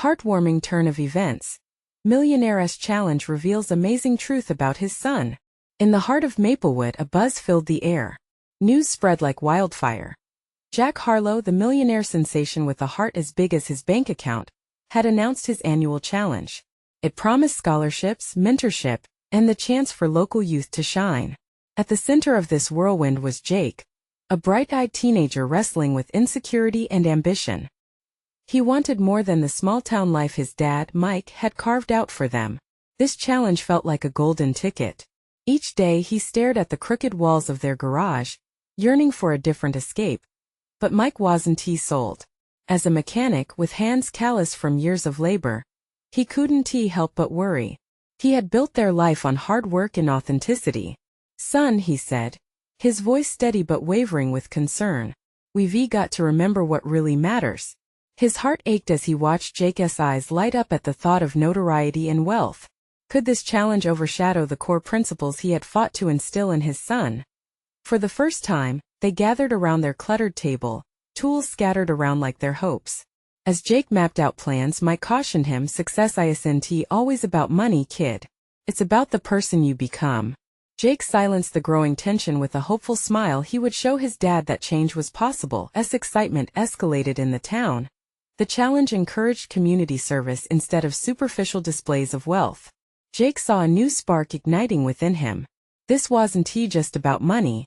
Heartwarming turn of events. Millionaire'S challenge reveals amazing truth about his son. In the heart of Maplewood, a buzz filled the air. News spread like wildfire. Jack Harlow, the millionaire sensation with a heart as big as his bank account, had announced his annual challenge. It promised scholarships, mentorship, and the chance for local youth to shine. At the center of this whirlwind was Jake, a bright-eyed teenager wrestling with insecurity and ambition. He wanted more than the small-town life his dad, Mike, had carved out for them. This challenge felt like a golden ticket. Each day he stared at the crooked walls of their garage, yearning for a different escape. But Mike wasn't sold. As a mechanic with hands calloused from years of labor, he couldn't help but worry. He had built their life on hard work and authenticity. "Son," he said, his voice steady but wavering with concern, "we've got to remember what really matters." His heart ached as he watched Jake's eyes light up at the thought of notoriety and wealth. Could this challenge overshadow the core principles he had fought to instill in his son? For the first time, they gathered around their cluttered table, tools scattered around like their hopes. As Jake mapped out plans, Mike cautioned him, "Success isn't always about money, kid. It's about the person you become." Jake silenced the growing tension with a hopeful smile. He would show his dad that change was possible. As excitement escalated in the town, the challenge encouraged community service instead of superficial displays of wealth. Jake saw a new spark igniting within him. This wasn't just about money.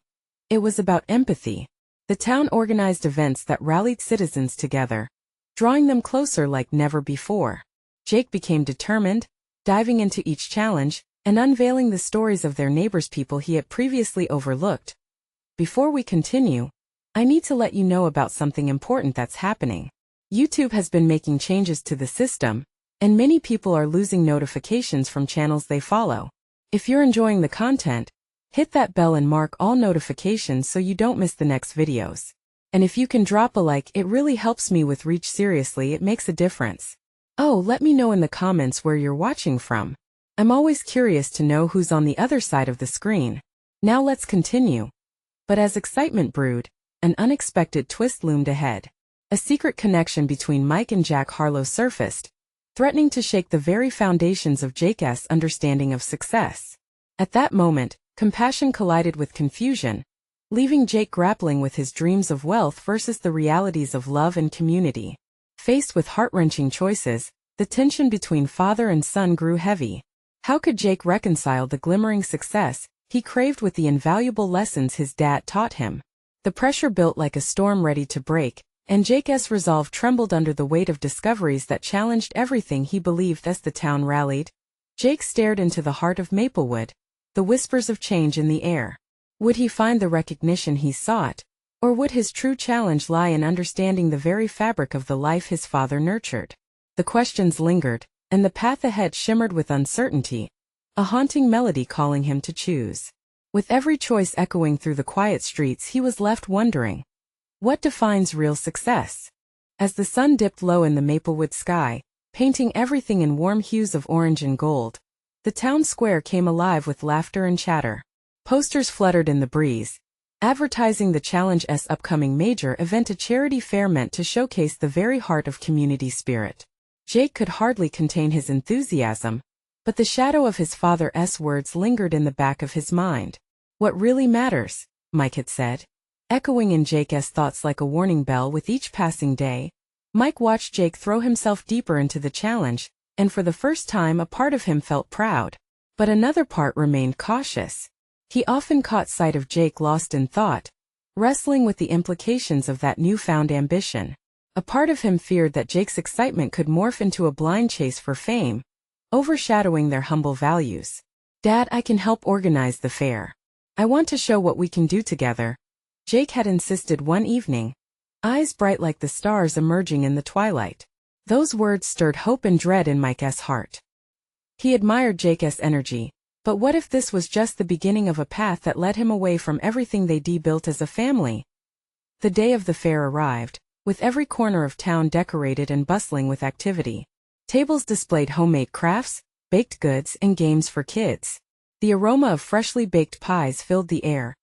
It was about empathy. The town organized events that rallied citizens together, drawing them closer like never before. Jake became determined, diving into each challenge and unveiling the stories of their neighbors, people he had previously overlooked. Before we continue, I need to let you know about something important that's happening. YouTube has been making changes to the system, and many people are losing notifications from channels they follow. If you're enjoying the content, hit that bell and mark all notifications so you don't miss the next videos. And if you can drop a like, it really helps me with reach. Seriously, it makes a difference. Oh, let me know in the comments where you're watching from. I'm always curious to know who's on the other side of the screen. Now let's continue. But as excitement brewed, an unexpected twist loomed ahead. A secret connection between Mike and Jack Harlow surfaced, threatening to shake the very foundations of Jake's understanding of success. At that moment, compassion collided with confusion, leaving Jake grappling with his dreams of wealth versus the realities of love and community. Faced with heart-wrenching choices, the tension between father and son grew heavy. How could Jake reconcile the glimmering success he craved with the invaluable lessons his dad taught him? The pressure built like a storm ready to break, and Jake's resolve trembled under the weight of discoveries that challenged everything he believed. As the town rallied, Jake stared into the heart of Maplewood, the whispers of change in the air. Would he find the recognition he sought, or would his true challenge lie in understanding the very fabric of the life his father nurtured? The questions lingered, and the path ahead shimmered with uncertainty, a haunting melody calling him to choose. With every choice echoing through the quiet streets, he was left wondering, what defines real success? As the sun dipped low in the Maplewood sky, painting everything in warm hues of orange and gold, the town square came alive with laughter and chatter. Posters fluttered in the breeze, advertising the challenge's upcoming major event, a charity fair meant to showcase the very heart of community spirit. Jake could hardly contain his enthusiasm, but the shadow of his father's words lingered in the back of his mind. "What really matters," Mike had said, echoing in Jake's thoughts like a warning bell. With each passing day, Mike watched Jake throw himself deeper into the challenge, and for the first time a part of him felt proud. But another part remained cautious. He often caught sight of Jake lost in thought, wrestling with the implications of that newfound ambition. A part of him feared that Jake's excitement could morph into a blind chase for fame, overshadowing their humble values. "Dad, I can help organize the fair. I want to show what we can do together," Jake had insisted one evening, eyes bright like the stars emerging in the twilight. Those words stirred hope and dread in Mike's heart. He admired Jake's energy, but what if this was just the beginning of a path that led him away from everything they'd built as a family? The day of the fair arrived, with every corner of town decorated and bustling with activity. Tables displayed homemade crafts, baked goods, and games for kids. The aroma of freshly baked pies filled the air,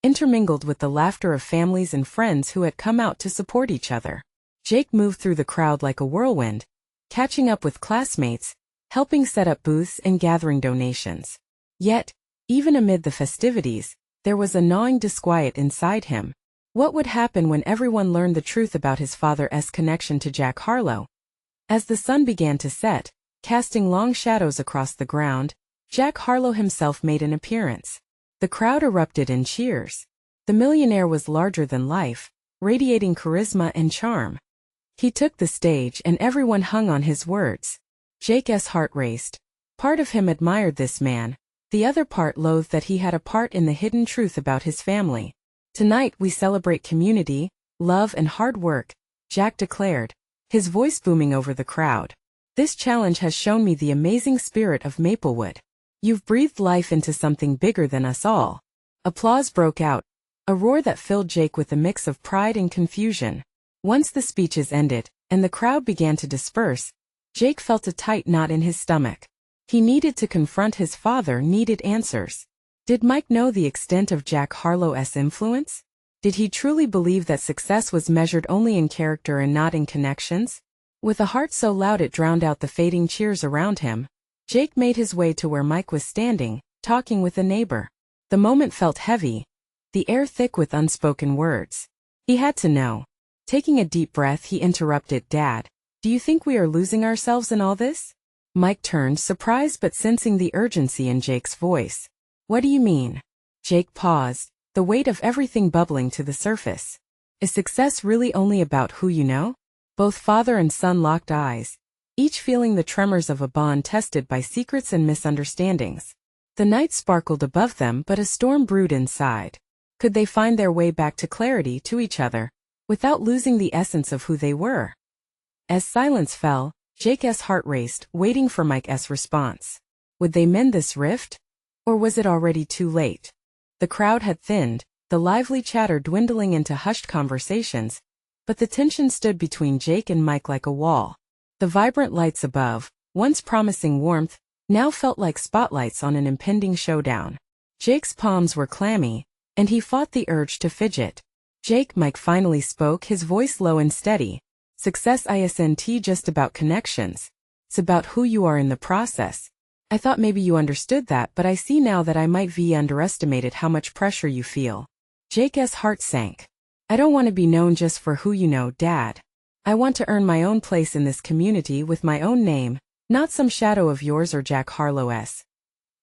intermingled with the laughter of families and friends who had come out to support each other. Jake moved through the crowd like a whirlwind, catching up with classmates, helping set up booths and gathering donations. Yet, even amid the festivities, there was a gnawing disquiet inside him. What would happen when everyone learned the truth about his father's connection to Jack Harlow? As the sun began to set, casting long shadows across the ground, Jack Harlow himself made an appearance. The crowd erupted in cheers. The millionaire was larger than life, radiating charisma and charm. He took the stage and everyone hung on his words. Jake's heart raced. Part of him admired this man. The other part loathed that he had a part in the hidden truth about his family. Tonight we celebrate community, love and hard work, Jack declared, his voice booming over the crowd. This challenge has shown me the amazing spirit of Maplewood. You've breathed life into something bigger than us all. Applause broke out, a roar that filled Jake with a mix of pride and confusion. Once the speeches ended, and the crowd began to disperse, Jake felt a tight knot in his stomach. He needed to confront his father, needed answers. Did Mike know the extent of Jack Harlow's influence? Did he truly believe that success was measured only in character and not in connections? With a heart so loud it drowned out the fading cheers around him, Jake made his way to where Mike was standing, talking with a neighbor. The moment felt heavy, the air thick with unspoken words. He had to know. Taking a deep breath, he interrupted, "Dad, do you think we are losing ourselves in all this?" Mike turned, surprised but sensing the urgency in Jake's voice. "What do you mean?" Jake paused, the weight of everything bubbling to the surface. "Is success really only about who you know?" Both father and son locked eyes, each feeling the tremors of a bond tested by secrets and misunderstandings. The night sparkled above them, but a storm brewed inside. Could they find their way back to clarity, to each other, without losing the essence of who they were? As silence fell, Jake's heart raced, waiting for Mike's response. Would they mend this rift? Or was it already too late? The crowd had thinned, the lively chatter dwindling into hushed conversations, but the tension stood between Jake and Mike like a wall. The vibrant lights above, once promising warmth, now felt like spotlights on an impending showdown. Jake's palms were clammy, and he fought the urge to fidget. Mike finally spoke, his voice low and steady. "Success isn't just about connections. It's about who you are in the process. I thought maybe you understood that, but I see now that I might have underestimated how much pressure you feel." Jake's heart sank. "I don't want to be known just for who you know, Dad. I want to earn my own place in this community with my own name, not some shadow of yours or Jack Harlow's."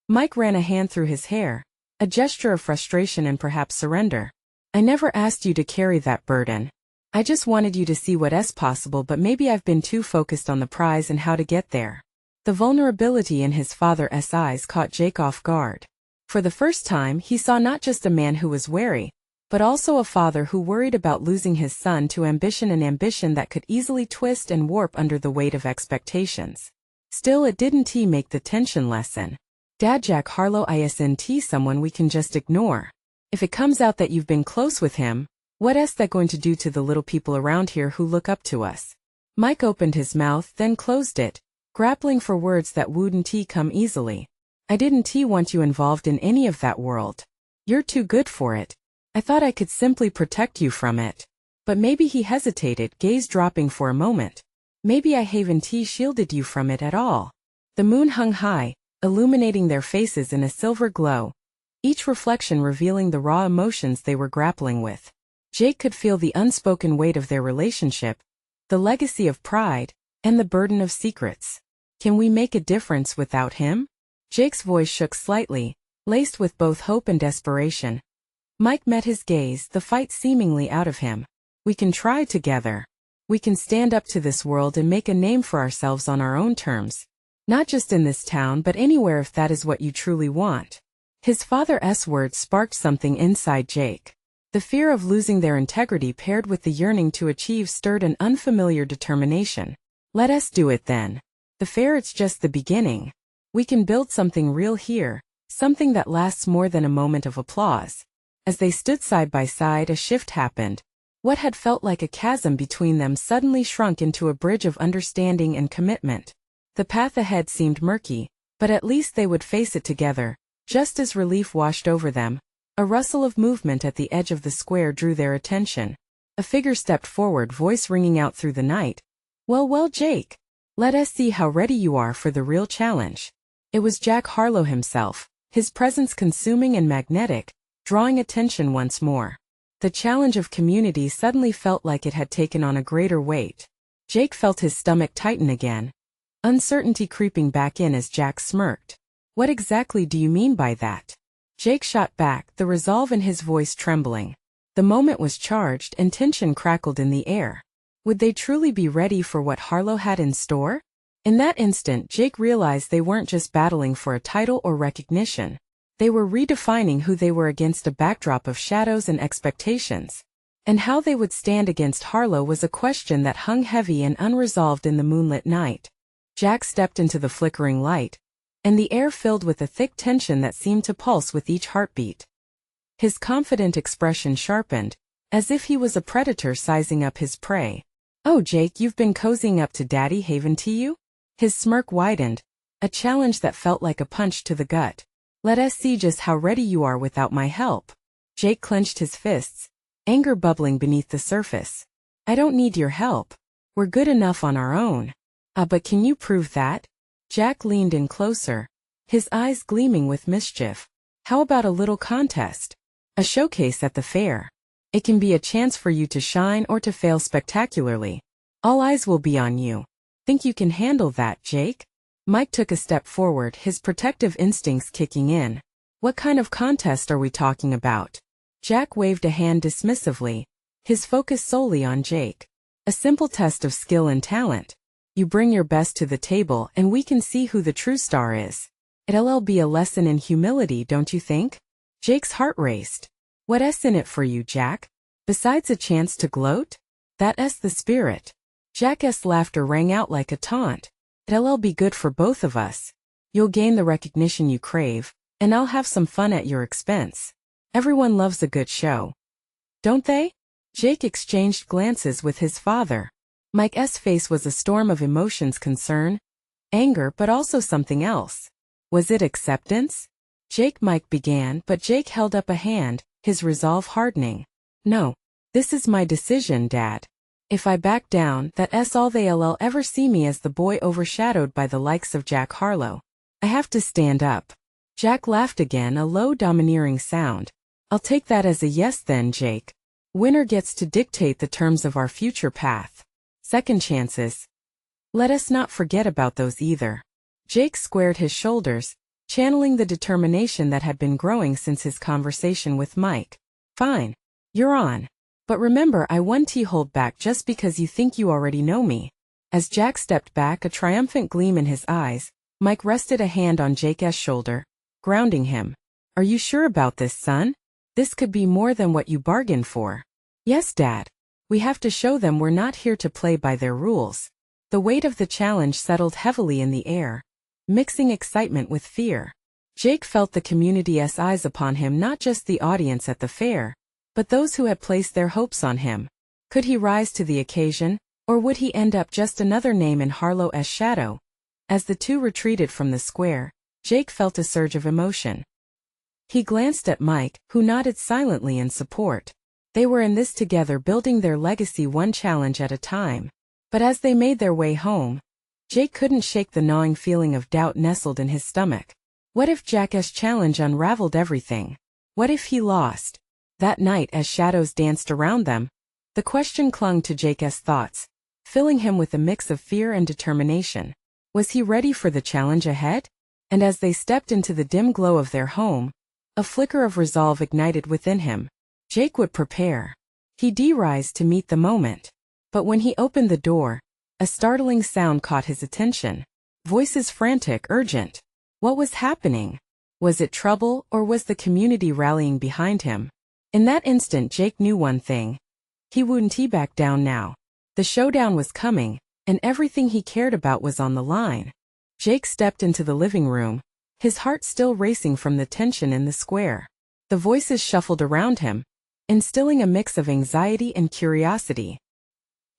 Mike ran a hand through his hair, a gesture of frustration and perhaps surrender. "I never asked you to carry that burden. I just wanted you to see what's possible, but maybe I've been too focused on the prize and how to get there." The vulnerability in his father's eyes caught Jake off guard. For the first time, he saw not just a man who was wary, but also a father who worried about losing his son to ambition, an ambition that could easily twist and warp under the weight of expectations. Still, it didn't make the tension lessen. "Dad, Jack Harlow isn't someone we can just ignore. If it comes out that you've been close with him, what's that going to do to the little people around here who look up to us?" Mike opened his mouth, then closed it, grappling for words that wouldn't come easily. "I didn't want you involved in any of that world. You're too good for it. I thought I could simply protect you from it." But maybe, he hesitated, gaze dropping for a moment. "Maybe I haven't shielded you from it at all." The moon hung high, illuminating their faces in a silver glow, each reflection revealing the raw emotions they were grappling with. Jake could feel the unspoken weight of their relationship, the legacy of pride, and the burden of secrets. "Can we make a difference without him?" Jake's voice shook slightly, laced with both hope and desperation. Mike met his gaze, the fight seemingly out of him. "We can try together. We can stand up to this world and make a name for ourselves on our own terms. Not just in this town, but anywhere, if that is what you truly want." His father's words sparked something inside Jake. The fear of losing their integrity paired with the yearning to achieve stirred an unfamiliar determination. "Let us do it then. The fair, it's just the beginning. We can build something real here, something that lasts more than a moment of applause." As they stood side by side, a shift happened. What had felt like a chasm between them suddenly shrunk into a bridge of understanding and commitment. The path ahead seemed murky, but at least they would face it together. Just as relief washed over them, a rustle of movement at the edge of the square drew their attention. A figure stepped forward, voice ringing out through the night. Well, Jake. Let us see how ready you are for the real challenge. It was Jack Harlow himself, his presence consuming and magnetic, drawing attention once more. The challenge of community suddenly felt like it had taken on a greater weight. Jake felt his stomach tighten again, uncertainty creeping back in as Jack smirked. What exactly do you mean by that? Jake shot back, the resolve in his voice trembling. The moment was charged and tension crackled in the air. Would they truly be ready for what Harlow had in store? In that instant, Jake realized they weren't just battling for a title or recognition. They were redefining who they were against a backdrop of shadows and expectations. And how they would stand against Harlow was a question that hung heavy and unresolved in the moonlit night. Jack stepped into the flickering light, and the air filled with a thick tension that seemed to pulse with each heartbeat. His confident expression sharpened, as if he was a predator sizing up his prey. "Oh, Jake, you've been cozying up to Daddy, haven't you?" His smirk widened, a challenge that felt like a punch to the gut. "Let us see just how ready you are without my help." Jake clenched his fists, anger bubbling beneath the surface. "I don't need your help. We're good enough on our own." But can you prove that?" Jack leaned in closer, his eyes gleaming with mischief. "How about a little contest? A showcase at the fair? It can be a chance for you to shine or to fail spectacularly. All eyes will be on you. Think you can handle that, Jake?" Mike took a step forward, his protective instincts kicking in. "What kind of contest are we talking about?" Jack waved a hand dismissively, his focus solely on Jake. "A simple test of skill and talent. You bring your best to the table and we can see who the true star is. It'll be a lesson in humility, don't you think?" Jake's heart raced. "What's in it for you, Jack? Besides a chance to gloat? That's the spirit." Jack's laughter rang out like a taunt. "It'll be good for both of us. You'll gain the recognition you crave, and I'll have some fun at your expense. Everyone loves a good show, don't they?" Jake exchanged glances with his father. Mike's face was a storm of emotions: concern, anger, but also something else. Was it acceptance? Mike began, but Jake held up a hand, his resolve hardening. "No. This is my decision, Dad. If I back down, that's all they'll ever see me as, the boy overshadowed by the likes of Jack Harlow. I have to stand up." Jack laughed again, a low, domineering sound. "I'll take that as a yes then, Jake. Winner gets to dictate the terms of our future path. Second chances, let us not forget about those either." Jake squared his shoulders, channeling the determination that had been growing since his conversation with Mike. "Fine. You're on. But remember, I won't hold back just because you think you already know me." As Jack stepped back, a triumphant gleam in his eyes, Mike rested a hand on Jake's shoulder, grounding him. "Are you sure about this, son? This could be more than what you bargained for." "Yes, Dad. We have to show them we're not here to play by their rules." The weight of the challenge settled heavily in the air, mixing excitement with fear. Jake felt the community's eyes upon him, not just the audience at the fair, but those who had placed their hopes on him. Could he rise to the occasion, or would he end up just another name in Harlow's shadow? As the two retreated from the square, Jake felt a surge of emotion. He glanced at Mike, who nodded silently in support. They were in this together, building their legacy one challenge at a time. But as they made their way home, Jake couldn't shake the gnawing feeling of doubt nestled in his stomach. What if Jack's challenge unraveled everything? What if he lost? That night, as shadows danced around them, the question clung to Jake's thoughts, filling him with a mix of fear and determination. Was he ready for the challenge ahead? And as they stepped into the dim glow of their home, a flicker of resolve ignited within him. Jake would prepare. He'd rise to meet the moment. But when he opened the door, a startling sound caught his attention. Voices frantic, urgent. What was happening? Was it trouble, or was the community rallying behind him? In that instant, Jake knew one thing. He wouldn't back down now. The showdown was coming, and everything he cared about was on the line. Jake stepped into the living room, his heart still racing from the tension in the square. The voices shuffled around him, instilling a mix of anxiety and curiosity.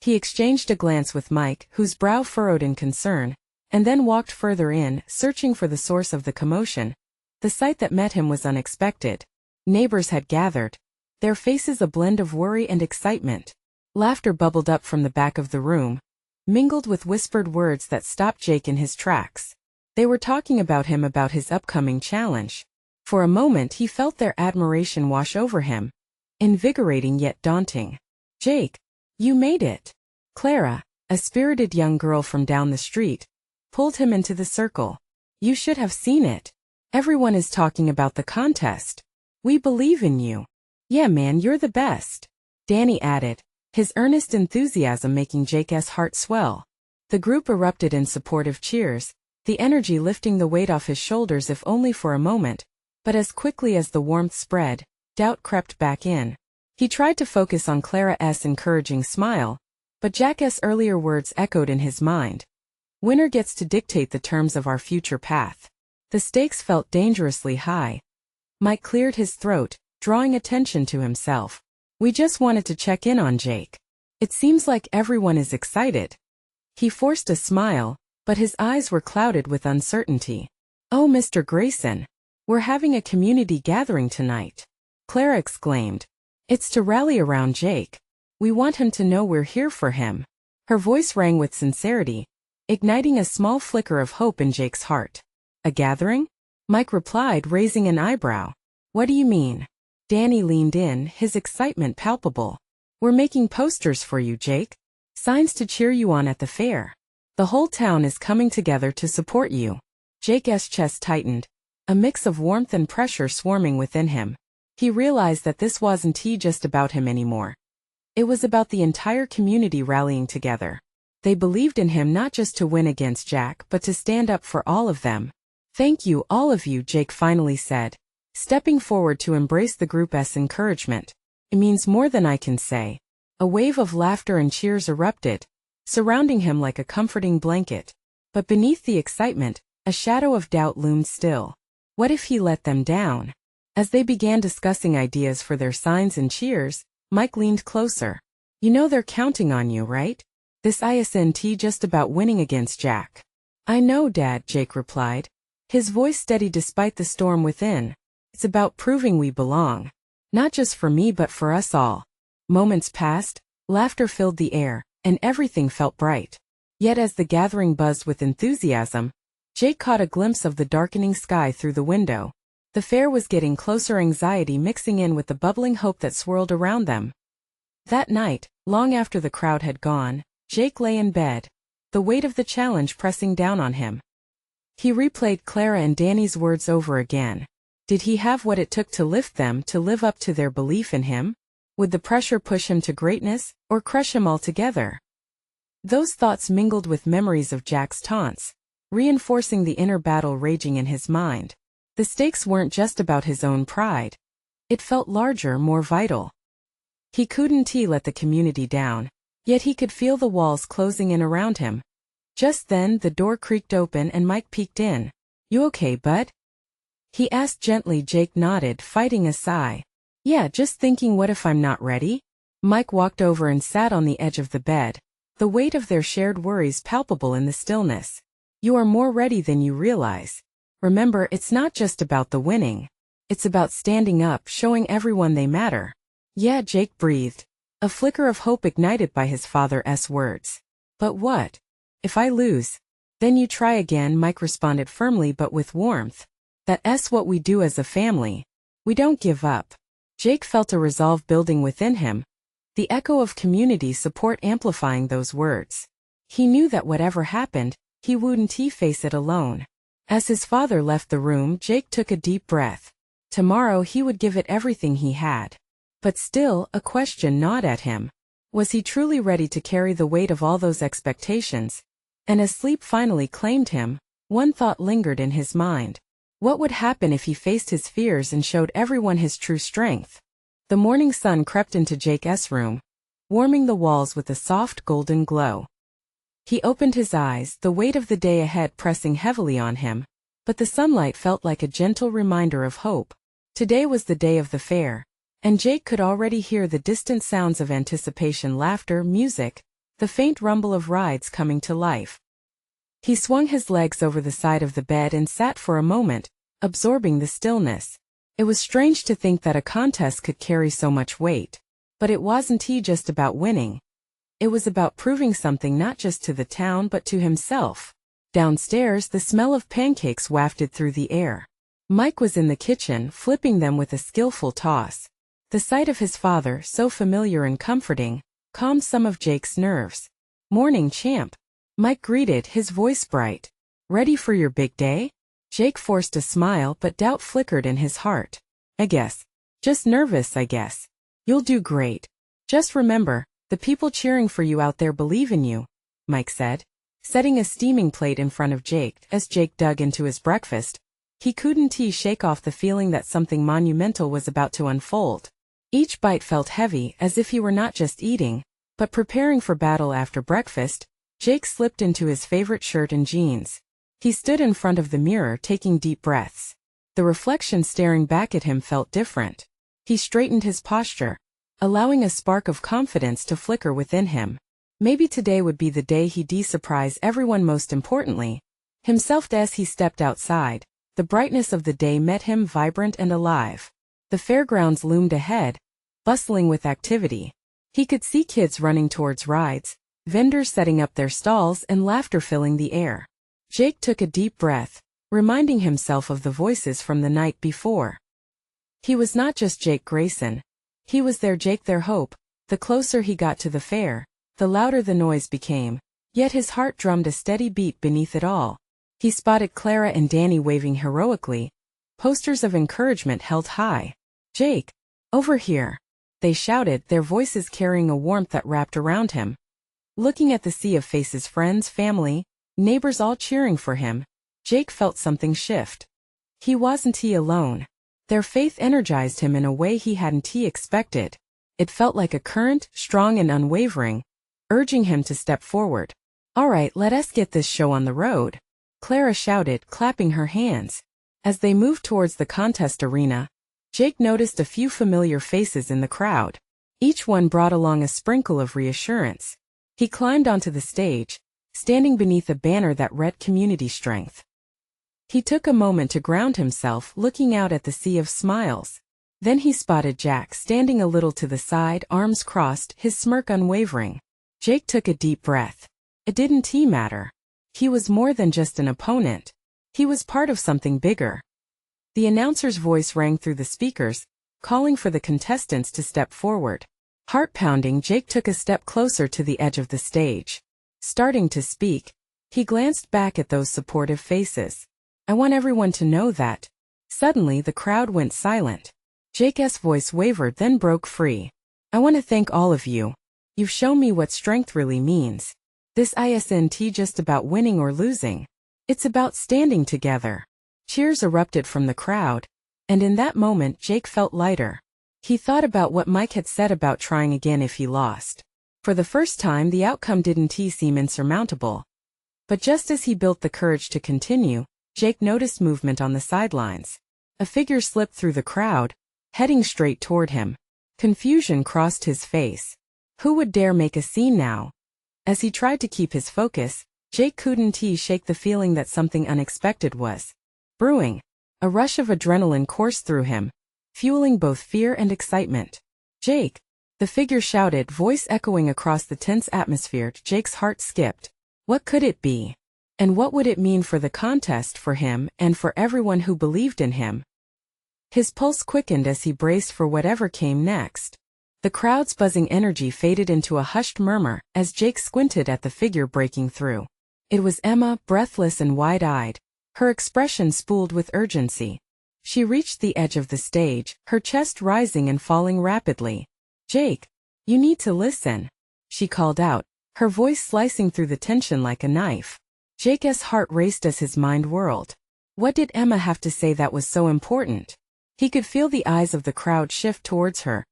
He exchanged a glance with Mike, whose brow furrowed in concern, and then walked further in, searching for the source of the commotion. The sight that met him was unexpected. Neighbors had gathered, their faces a blend of worry and excitement. Laughter bubbled up from the back of the room, mingled with whispered words that stopped Jake in his tracks. They were talking about him, about his upcoming challenge. For a moment he felt their admiration wash over him. Invigorating yet daunting. "Jake, you made it." Clara, a spirited young girl from down the street, pulled him into the circle. "You should have seen it. Everyone is talking about the contest. We believe in you." "Yeah man, you're the best," Danny added, his earnest enthusiasm making Jake's heart swell. The group erupted in supportive cheers, the energy lifting the weight off his shoulders if only for a moment, but as quickly as the warmth spread, doubt crept back in. He tried to focus on Clara's encouraging smile, but Jack's earlier words echoed in his mind. "Winner gets to dictate the terms of our future path." The stakes felt dangerously high. Mike cleared his throat, drawing attention to himself. "We just wanted to check in on Jake. It seems like everyone is excited." He forced a smile, but his eyes were clouded with uncertainty. "Oh, Mr. Grayson, we're having a community gathering tonight," Clara exclaimed. "It's to rally around Jake. We want him to know we're here for him." Her voice rang with sincerity, igniting a small flicker of hope in Jake's heart. "A gathering?" Mike replied, raising an eyebrow. "What do you mean?" Danny leaned in, his excitement palpable. "We're making posters for you, Jake. Signs to cheer you on at the fair. The whole town is coming together to support you." Jake's chest tightened, a mix of warmth and pressure swarming within him. He realized that this wasn't just about him anymore. It was about the entire community rallying together. They believed in him not just to win against Jack but to stand up for all of them. "Thank you, all of you," Jake finally said, stepping forward to embrace the group's encouragement. "It means more than I can say." A wave of laughter and cheers erupted, surrounding him like a comforting blanket. But beneath the excitement, a shadow of doubt loomed still. What if he let them down? As they began discussing ideas for their signs and cheers, Mike leaned closer. "You know they're counting on you, right? This isn't just about winning against Jack." "I know, Dad," Jake replied, his voice steady despite the storm within. "It's about proving we belong. Not just for me but for us all." Moments passed, laughter filled the air, and everything felt bright. Yet as the gathering buzzed with enthusiasm, Jake caught a glimpse of the darkening sky through the window. The fair was getting closer, anxiety mixing in with the bubbling hope that swirled around them. That night, long after the crowd had gone, Jake lay in bed, the weight of the challenge pressing down on him. He replayed Clara and Danny's words over again. Did he have what it took to lift them, to live up to their belief in him? Would the pressure push him to greatness, or crush him altogether? Those thoughts mingled with memories of Jack's taunts, reinforcing the inner battle raging in his mind. The stakes weren't just about his own pride. It felt larger, more vital. He couldn't let the community down, yet he could feel the walls closing in around him. Just then the door creaked open and Mike peeked in. "You okay, bud?" he asked gently. Jake nodded, fighting a sigh. "Yeah, just thinking, what if I'm not ready?" Mike walked over and sat on the edge of the bed, the weight of their shared worries palpable in the stillness. "You are more ready than you realize. Remember, it's not just about the winning. It's about standing up, showing everyone they matter." "Yeah," Jake breathed, a flicker of hope ignited by his father's words. "But what if I lose?" "Then you try again," Mike responded firmly but with warmth. "That's what we do as a family. We don't give up." Jake felt a resolve building within him, the echo of community support amplifying those words. He knew that whatever happened, he wouldn't face it alone. As his father left the room, Jake took a deep breath. Tomorrow he would give it everything he had. But still, a question gnawed at him. Was he truly ready to carry the weight of all those expectations? And as sleep finally claimed him, one thought lingered in his mind. What would happen if he faced his fears and showed everyone his true strength? The morning sun crept into Jake's room, warming the walls with a soft golden glow. He opened his eyes, the weight of the day ahead pressing heavily on him, but the sunlight felt like a gentle reminder of hope. Today was the day of the fair, and Jake could already hear the distant sounds of anticipation, laughter, music, the faint rumble of rides coming to life. He swung his legs over the side of the bed and sat for a moment, absorbing the stillness. It was strange to think that a contest could carry so much weight. But it wasn't just about winning. It was about proving something not just to the town but to himself. Downstairs, the smell of pancakes wafted through the air. Mike was in the kitchen, flipping them with a skillful toss. The sight of his father, so familiar and comforting, calmed some of Jake's nerves. "Morning, champ," Mike greeted, his voice bright. "Ready for your big day?" Jake forced a smile, but doubt flickered in his heart. "I guess. Just nervous, I guess." "You'll do great. Just remember, the people cheering for you out there believe in you," Mike said, setting a steaming plate in front of Jake. As Jake dug into his breakfast, he couldn't shake off the feeling that something monumental was about to unfold. Each bite felt heavy, as if he were not just eating, but preparing for battle. After breakfast, Jake slipped into his favorite shirt and jeans. He stood in front of the mirror, taking deep breaths. The reflection staring back at him felt different. He straightened his posture, allowing a spark of confidence to flicker within him. Maybe today would be the day he'd surprise everyone, most importantly himself. As he stepped outside, the brightness of the day met him, vibrant and alive. The fairgrounds loomed ahead, bustling with activity. He could see kids running towards rides, vendors setting up their stalls, and laughter filling the air. Jake took a deep breath, reminding himself of the voices from the night before. He was not just Jake Grayson. He was their Jake, their hope. The closer he got to the fair, the louder the noise became, yet his heart drummed a steady beat beneath it all. He spotted Clara and Danny waving heroically, posters of encouragement held high. "Jake, over here," they shouted, their voices carrying a warmth that wrapped around him. Looking at the sea of faces, friends, family, neighbors all cheering for him, Jake felt something shift. He wasn't alone. Their faith energized him in a way he hadn't expected. It felt like a current, strong and unwavering, urging him to step forward. "All right, let us get this show on the road," Clara shouted, clapping her hands. As they moved towards the contest arena, Jake noticed a few familiar faces in the crowd. Each one brought along a sprinkle of reassurance. He climbed onto the stage, standing beneath a banner that read "Community Strength." He took a moment to ground himself, looking out at the sea of smiles. Then he spotted Jack standing a little to the side, arms crossed, his smirk unwavering. Jake took a deep breath. It didn't matter. He was more than just an opponent. He was part of something bigger. The announcer's voice rang through the speakers, calling for the contestants to step forward. Heart pounding, Jake took a step closer to the edge of the stage. Starting to speak, he glanced back at those supportive faces. "I want everyone to know that." Suddenly the crowd went silent. Jake's voice wavered, then broke free. "I want to thank all of you. You've shown me what strength really means. This isn't just about winning or losing. It's about standing together." Cheers erupted from the crowd, and in that moment Jake felt lighter. He thought about what Mike had said about trying again if he lost. For the first time, the outcome didn't seem insurmountable. But just as he built the courage to continue, Jake noticed movement on the sidelines. A figure slipped through the crowd, heading straight toward him. Confusion crossed his face. Who would dare make a scene now? As he tried to keep his focus, Jake couldn't shake the feeling that something unexpected was brewing. A rush of adrenaline coursed through him, fueling both fear and excitement. "Jake!" the figure shouted, voice echoing across the tense atmosphere. Jake's heart skipped. What could it be? And what would it mean for the contest, for him, and for everyone who believed in him? His pulse quickened as he braced for whatever came next. The crowd's buzzing energy faded into a hushed murmur as Jake squinted at the figure breaking through. It was Emma, breathless and wide-eyed, her expression spooled with urgency. She reached the edge of the stage, her chest rising and falling rapidly. "Jake, you need to listen," she called out, her voice slicing through the tension like a knife. Jake's heart raced as his mind whirled. What did Emma have to say that was so important? He could feel the eyes of the crowd shift towards her,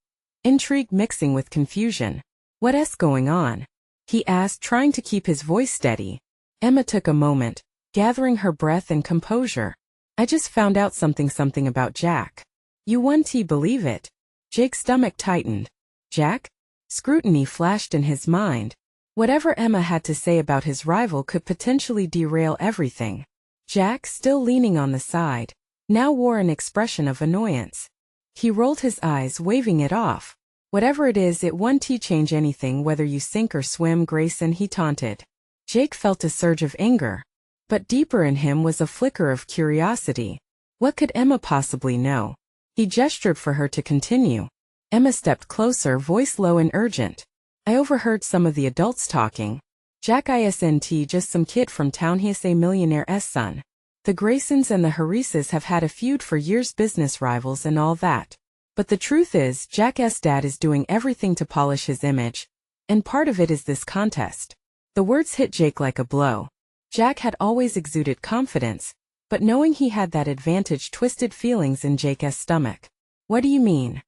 intrigue mixing with confusion. "What's going on?" he asked, trying to keep his voice steady. Emma took a moment, gathering her breath and composure. "I just found out something about Jack." "You won't believe it." Jake's stomach tightened. "Jack?" Scrutiny flashed in his mind. Whatever Emma had to say about his rival could potentially derail everything. Jack, still leaning on the side, now wore an expression of annoyance. He rolled his eyes, waving it off. Whatever it is, it won't change anything whether you sink or swim, Grayson, he taunted. Jake felt a surge of anger. But deeper in him was a flicker of curiosity. What could Emma possibly know? He gestured for her to continue. Emma stepped closer, voice low and urgent. I overheard some of the adults talking. Jack isn't just some kid from town, he's a millionaire's son. The Graysons and the Harises have had a feud for years, business rivals and all that. But the truth is, Jack's dad is doing everything to polish his image. And part of it is this contest. The words hit Jake like a blow. Jack had always exuded confidence, but knowing he had that advantage twisted feelings in Jake's stomach. What do you mean?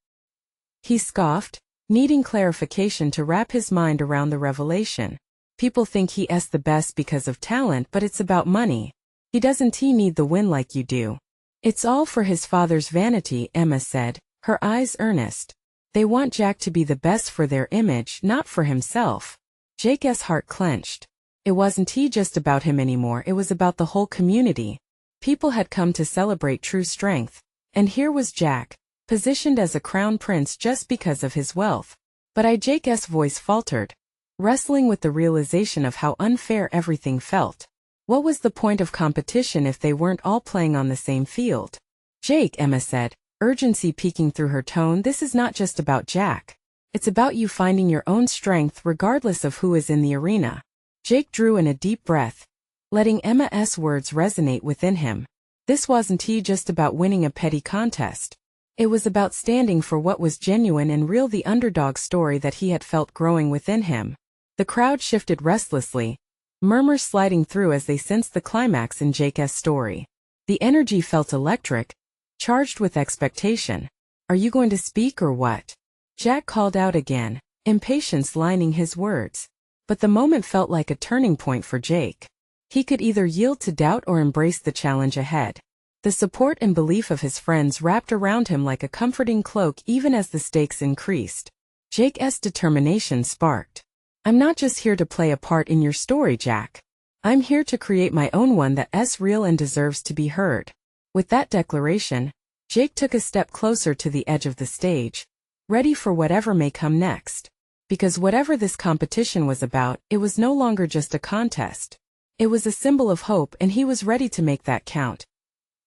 He scoffed, needing clarification to wrap his mind around the revelation. People think he's the best because of talent, but it's about money. He doesn't need the win like you do. It's all for his father's vanity, Emma said, her eyes earnest. They want Jack to be the best for their image, not for himself. Jake's heart clenched. It wasn't just about him anymore, it was about the whole community. People had come to celebrate true strength. And here was Jack, positioned as a crown prince just because of his wealth. But Jake's voice faltered, wrestling with the realization of how unfair everything felt. What was the point of competition if they weren't all playing on the same field? Jake, Emma said, urgency peeking through her tone, this is not just about Jack. It's about you finding your own strength regardless of who is in the arena. Jake drew in a deep breath, letting Emma's words resonate within him. This wasn't just about winning a petty contest. It was about standing for what was genuine and real, the underdog story that he had felt growing within him. The crowd shifted restlessly, murmurs sliding through as they sensed the climax in Jake's story. The energy felt electric, charged with expectation. Are you going to speak or what? Jack called out again, impatience lining his words. But the moment felt like a turning point for Jake. He could either yield to doubt or embrace the challenge ahead. The support and belief of his friends wrapped around him like a comforting cloak even as the stakes increased. Jake's determination sparked. I'm not just here to play a part in your story, Jack. I'm here to create my own one that's real and deserves to be heard. With that declaration, Jake took a step closer to the edge of the stage, ready for whatever may come next. Because whatever this competition was about, it was no longer just a contest. It was a symbol of hope, and he was ready to make that count.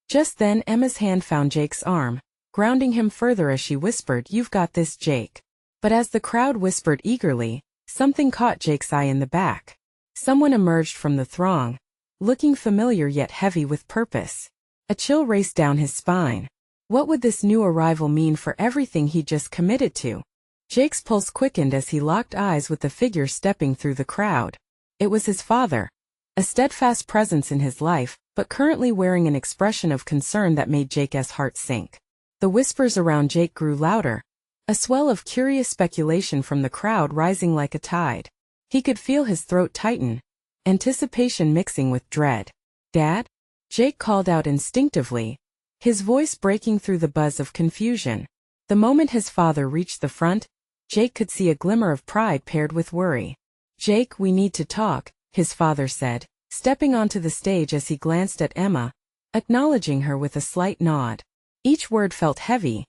Just then, Emma's hand found Jake's arm, grounding him further as she whispered, "You've got this, Jake." But as the crowd whispered eagerly, something caught Jake's eye in the back. Someone emerged from the throng, looking familiar yet heavy with purpose. A chill raced down his spine. What would this new arrival mean for everything he'd just committed to? Jake's pulse quickened as he locked eyes with the figure stepping through the crowd. It was his father, a steadfast presence in his life, but currently wearing an expression of concern that made Jake's heart sink. The whispers around Jake grew louder, a swell of curious speculation from the crowd rising like a tide. He could feel his throat tighten, anticipation mixing with dread. "Dad?" Jake called out instinctively, his voice breaking through the buzz of confusion. The moment his father reached the front, Jake could see a glimmer of pride paired with worry. "Jake, we need to talk," his father said, stepping onto the stage as he glanced at Emma, acknowledging her with a slight nod. Each word felt heavy,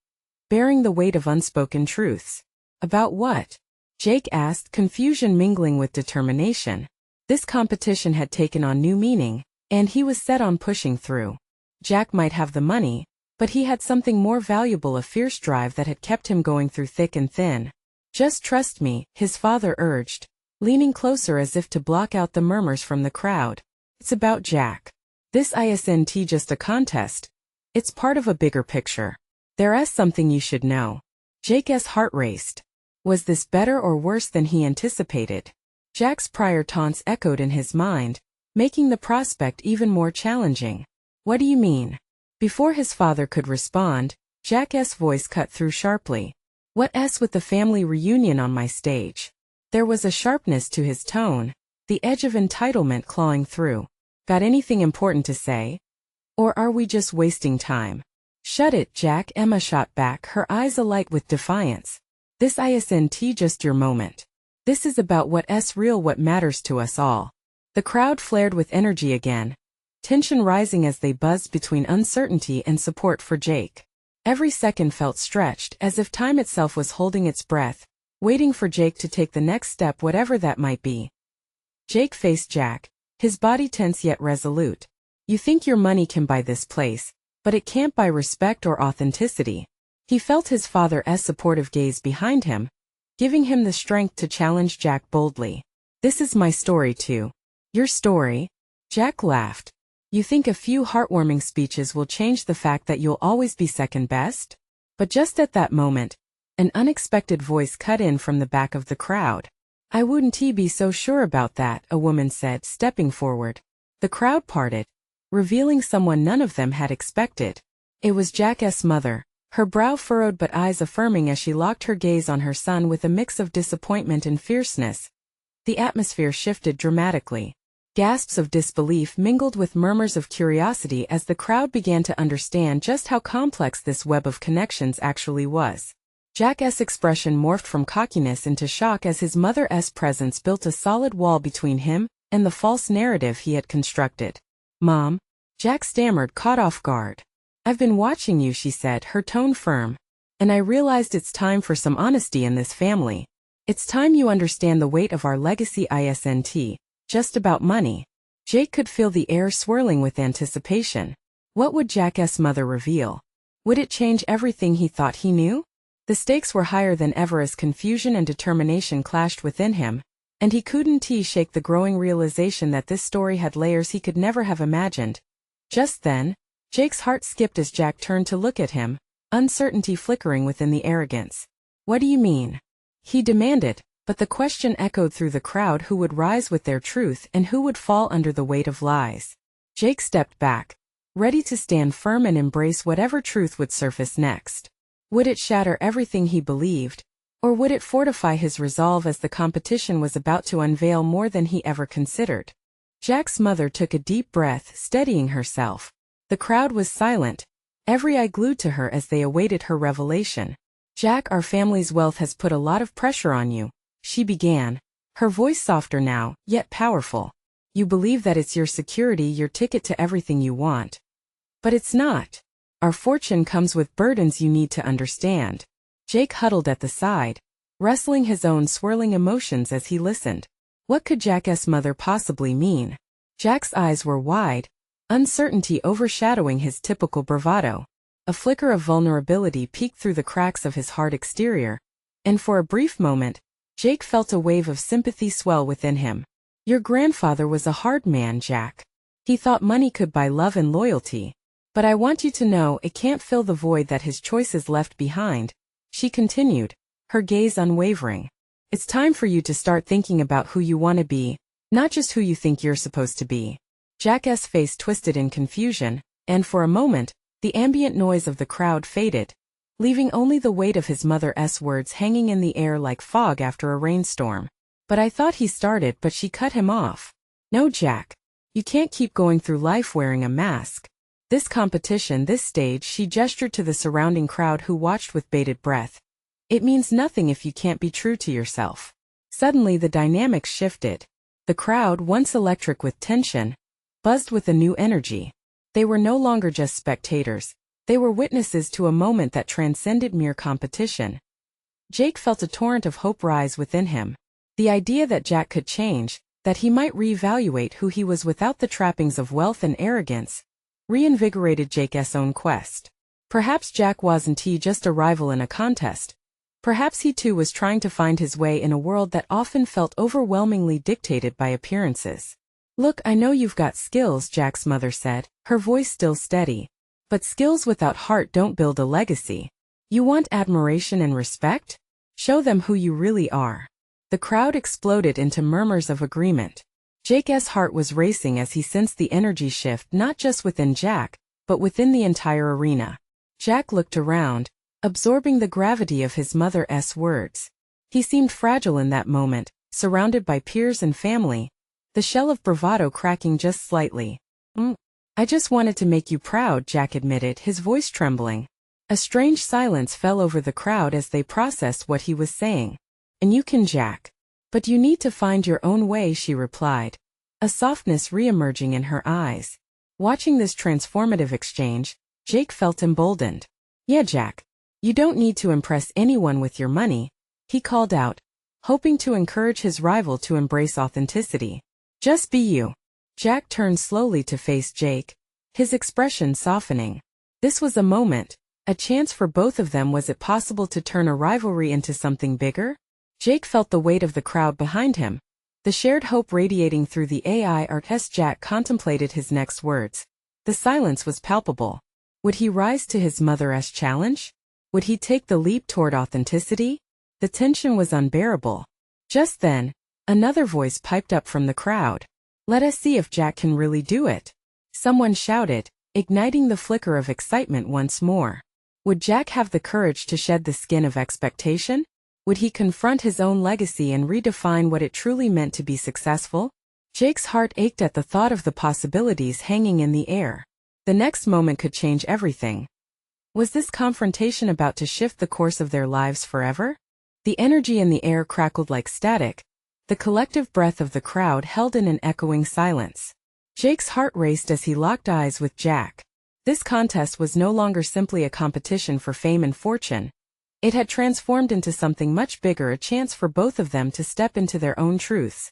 bearing the weight of unspoken truths. "About what?" Jake asked, confusion mingling with determination. This competition had taken on new meaning, and he was set on pushing through. Jack might have the money, but he had something more valuable, a fierce drive that had kept him going through thick and thin. "Just trust me," his father urged, leaning closer as if to block out the murmurs from the crowd. "It's about Jack. This isn't just a contest. It's part of a bigger picture. There's something you should know." Jake's heart raced. Was this better or worse than he anticipated? Jack's prior taunts echoed in his mind, making the prospect even more challenging. "What do you mean?" Before his father could respond, Jack's voice cut through sharply. "What's with the family reunion on my stage?" There was a sharpness to his tone, the edge of entitlement clawing through. "Got anything important to say? Or are we just wasting time?" "Shut it, Jack," Emma shot back, her eyes alight with defiance. "This isn't just your moment. This is about what's real, what matters to us all." The crowd flared with energy again, tension rising as they buzzed between uncertainty and support for Jake. Every second felt stretched, as if time itself was holding its breath, waiting for Jake to take the next step, whatever that might be. Jake faced Jack, his body tense yet resolute. You think your money can buy this place, but it can't buy respect or authenticity. He felt his father's supportive gaze behind him, giving him the strength to challenge Jack boldly. This is my story too. Your story? Jack laughed. You think a few heartwarming speeches will change the fact that you'll always be second best? But just at that moment, an unexpected voice cut in from the back of the crowd. I wouldn't be so sure about that, a woman said, stepping forward. The crowd parted, revealing someone none of them had expected. It was Jack's mother, her brow furrowed but eyes affirming as she locked her gaze on her son with a mix of disappointment and fierceness. The atmosphere shifted dramatically. Gasps of disbelief mingled with murmurs of curiosity as the crowd began to understand just how complex this web of connections actually was. Jack's expression morphed from cockiness into shock as his mother's presence built a solid wall between him and the false narrative he had constructed. Mom? Jack stammered, caught off guard. I've been watching you, she said, her tone firm. And I realized it's time for some honesty in this family. It's time you understand the weight of our legacy isn't just about money. Jake could feel the air swirling with anticipation. What would Jack's mother reveal? Would it change everything he thought he knew? The stakes were higher than ever as confusion and determination clashed within him, and he couldn't shake the growing realization that this story had layers he could never have imagined. Just then, Jake's heart skipped as Jack turned to look at him, uncertainty flickering within the arrogance. What do you mean? He demanded, but the question echoed through the crowd: who would rise with their truth and who would fall under the weight of lies? Jake stepped back, ready to stand firm and embrace whatever truth would surface next. Would it shatter everything he believed, or would it fortify his resolve as the competition was about to unveil more than he ever considered? Jack's mother took a deep breath, steadying herself. The crowd was silent, every eye glued to her as they awaited her revelation. Jack, our family's wealth has put a lot of pressure on you, she began, her voice softer now, yet powerful. You believe that it's your security, your ticket to everything you want. But it's not. Our fortune comes with burdens you need to understand. Jake huddled at the side, wrestling his own swirling emotions as he listened. What could Jack's mother possibly mean? Jack's eyes were wide, uncertainty overshadowing his typical bravado. A flicker of vulnerability peeked through the cracks of his hard exterior, and for a brief moment, Jake felt a wave of sympathy swell within him. Your grandfather was a hard man, Jack. He thought money could buy love and loyalty. But I want you to know it can't fill the void that his choices left behind, she continued, her gaze unwavering. It's time for you to start thinking about who you want to be, not just who you think you're supposed to be. Jack's face twisted in confusion, and for a moment, the ambient noise of the crowd faded, leaving only the weight of his mother's words hanging in the air like fog after a rainstorm. But I thought, he started, but she cut him off. No, Jack. You can't keep going through life wearing a mask. This competition, this stage, she gestured to the surrounding crowd who watched with bated breath. It means nothing if you can't be true to yourself. Suddenly the dynamics shifted. The crowd, once electric with tension, buzzed with a new energy. They were no longer just spectators. They were witnesses to a moment that transcended mere competition. Jake felt a torrent of hope rise within him. The idea that Jack could change, that he might reevaluate who he was without the trappings of wealth and arrogance, reinvigorated Jake's own quest. Perhaps Jack wasn't just a rival in a contest. Perhaps he too was trying to find his way in a world that often felt overwhelmingly dictated by appearances. Look, I know you've got skills, Jack's mother said, her voice still steady. But skills without heart don't build a legacy. You want admiration and respect? Show them who you really are. The crowd exploded into murmurs of agreement. Jake's heart was racing as he sensed the energy shift not just within Jack, but within the entire arena. Jack looked around, absorbing the gravity of his mother's words. He seemed fragile in that moment, surrounded by peers and family, the shell of bravado cracking just slightly. I just wanted to make you proud, Jack admitted, his voice trembling. A strange silence fell over the crowd as they processed what he was saying. And you can, Jack. But you need to find your own way, she replied, a softness re-emerging in her eyes. Watching this transformative exchange, Jake felt emboldened. Yeah, Jack. You don't need to impress anyone with your money, he called out, hoping to encourage his rival to embrace authenticity. Just be you. Jack turned slowly to face Jake, his expression softening. This was a moment, a chance for both of them. Was it possible to turn a rivalry into something bigger? Jake felt the weight of the crowd behind him, the shared hope radiating through the AI as Jack contemplated his next words. The silence was palpable. Would he rise to his mother's challenge? Would he take the leap toward authenticity? The tension was unbearable. Just then, another voice piped up from the crowd. Let us see if Jack can really do it. Someone shouted, igniting the flicker of excitement once more. Would Jack have the courage to shed the skin of expectation? Would he confront his own legacy and redefine what it truly meant to be successful? Jake's heart ached at the thought of the possibilities hanging in the air. The next moment could change everything. Was this confrontation about to shift the course of their lives forever? The energy in the air crackled like static, the collective breath of the crowd held in an echoing silence. Jake's heart raced as he locked eyes with Jack. This contest was no longer simply a competition for fame and fortune. It had transformed into something much bigger, a chance for both of them to step into their own truths.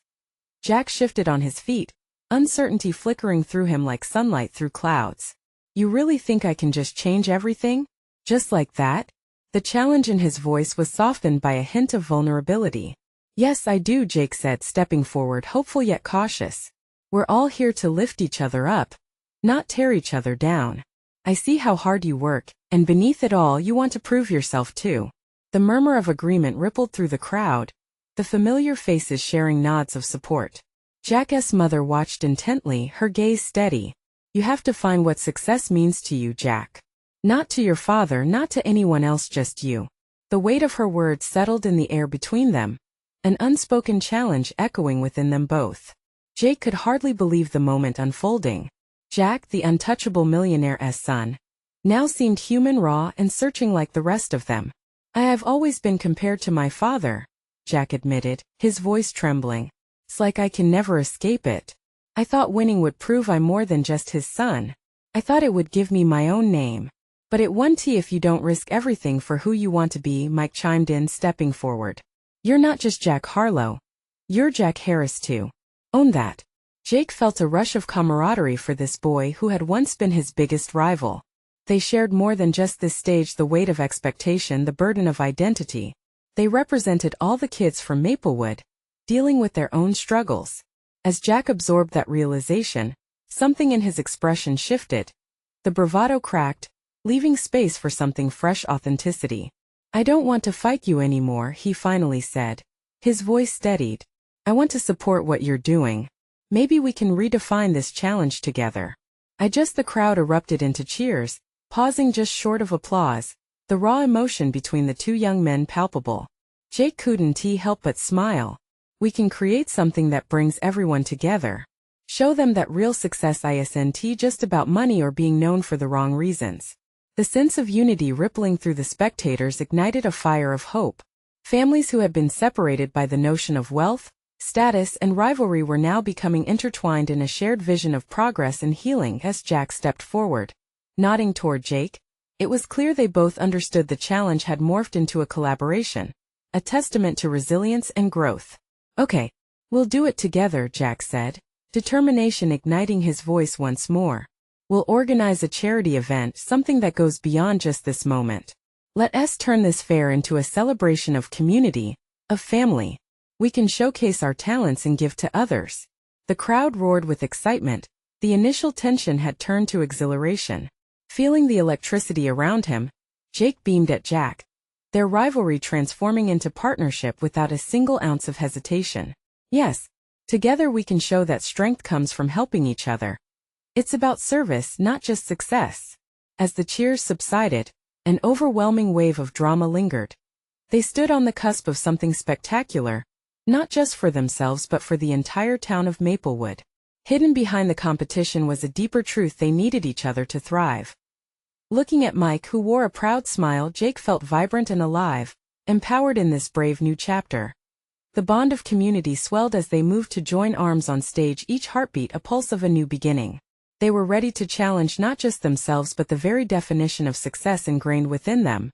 Jack shifted on his feet, uncertainty flickering through him like sunlight through clouds. You really think I can just change everything? Just like that? The challenge in his voice was softened by a hint of vulnerability. Yes, I do, Jake said, stepping forward, hopeful yet cautious. We're all here to lift each other up, not tear each other down. I see how hard you work, and beneath it all you want to prove yourself too. The murmur of agreement rippled through the crowd, the familiar faces sharing nods of support. Jack's mother watched intently, her gaze steady. You have to find what success means to you, Jack. Not to your father, not to anyone else, just you. The weight of her words settled in the air between them, an unspoken challenge echoing within them both. Jake could hardly believe the moment unfolding. Jack, the untouchable millionaire's son, now seemed human, raw, and searching like the rest of them. I have always been compared to my father, Jack admitted, his voice trembling. It's like I can never escape it. I thought winning would prove I'm more than just his son. I thought it would give me my own name. But it won't if you don't risk everything for who you want to be, Mike chimed in, stepping forward. You're not just Jack Harlow. You're Jack Harris too. Own that. Jake felt a rush of camaraderie for this boy who had once been his biggest rival. They shared more than just this stage, the weight of expectation, the burden of identity. They represented all the kids from Maplewood, dealing with their own struggles. As Jack absorbed that realization, something in his expression shifted. The bravado cracked, leaving space for something fresh, authenticity. I don't want to fight you anymore, he finally said. His voice steadied. I want to support what you're doing. Maybe we can redefine this challenge together. The crowd erupted into cheers, pausing just short of applause, the raw emotion between the two young men palpable. Jake couldn't help but smile. We can create something that brings everyone together. Show them that real success isn't just about money or being known for the wrong reasons. The sense of unity rippling through the spectators ignited a fire of hope. Families who had been separated by the notion of wealth, status, and rivalry were now becoming intertwined in a shared vision of progress and healing. As Jack stepped forward, nodding toward Jake, it was clear they both understood the challenge had morphed into a collaboration, a testament to resilience and growth. Okay, we'll do it together, Jack said, determination igniting his voice once more. We'll organize a charity event, something that goes beyond just this moment. Let us turn this fair into a celebration of community, of family. We can showcase our talents and give to others. The crowd roared with excitement. The initial tension had turned to exhilaration. Feeling the electricity around him, Jake beamed at Jack, their rivalry transforming into partnership without a single ounce of hesitation. Yes, together we can show that strength comes from helping each other. It's about service, not just success. As the cheers subsided, an overwhelming wave of drama lingered. They stood on the cusp of something spectacular, not just for themselves but for the entire town of Maplewood. Hidden behind the competition was a deeper truth: they needed each other to thrive. Looking at Mike, who wore a proud smile, Jake felt vibrant and alive, empowered in this brave new chapter. The bond of community swelled as they moved to join arms on stage, each heartbeat a pulse of a new beginning. They were ready to challenge not just themselves but the very definition of success ingrained within them.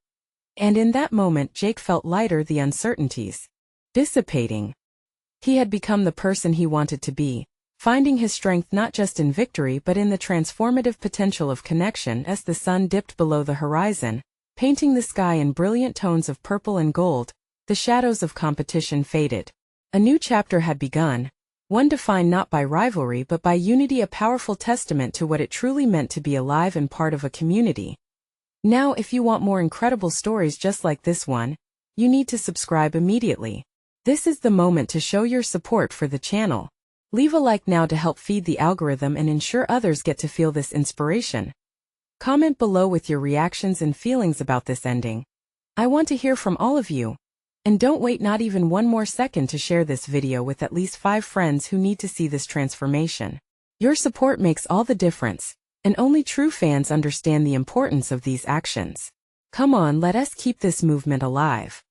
And in that moment Jake felt lighter, the uncertainties dissipating. He had become the person he wanted to be, finding his strength not just in victory but in the transformative potential of connection. As the sun dipped below the horizon, painting the sky in brilliant tones of purple and gold, the shadows of competition faded. A new chapter had begun, one defined not by rivalry but by unity, a powerful testament to what it truly meant to be alive and part of a community. Now, if you want more incredible stories just like this one, you need to subscribe immediately. This is the moment to show your support for the channel. Leave a like now to help feed the algorithm and ensure others get to feel this inspiration. Comment below with your reactions and feelings about this ending. I want to hear from all of you. And don't wait not even one more second to share this video with at least 5 friends who need to see this transformation. Your support makes all the difference, and only true fans understand the importance of these actions. Come on, let us keep this movement alive.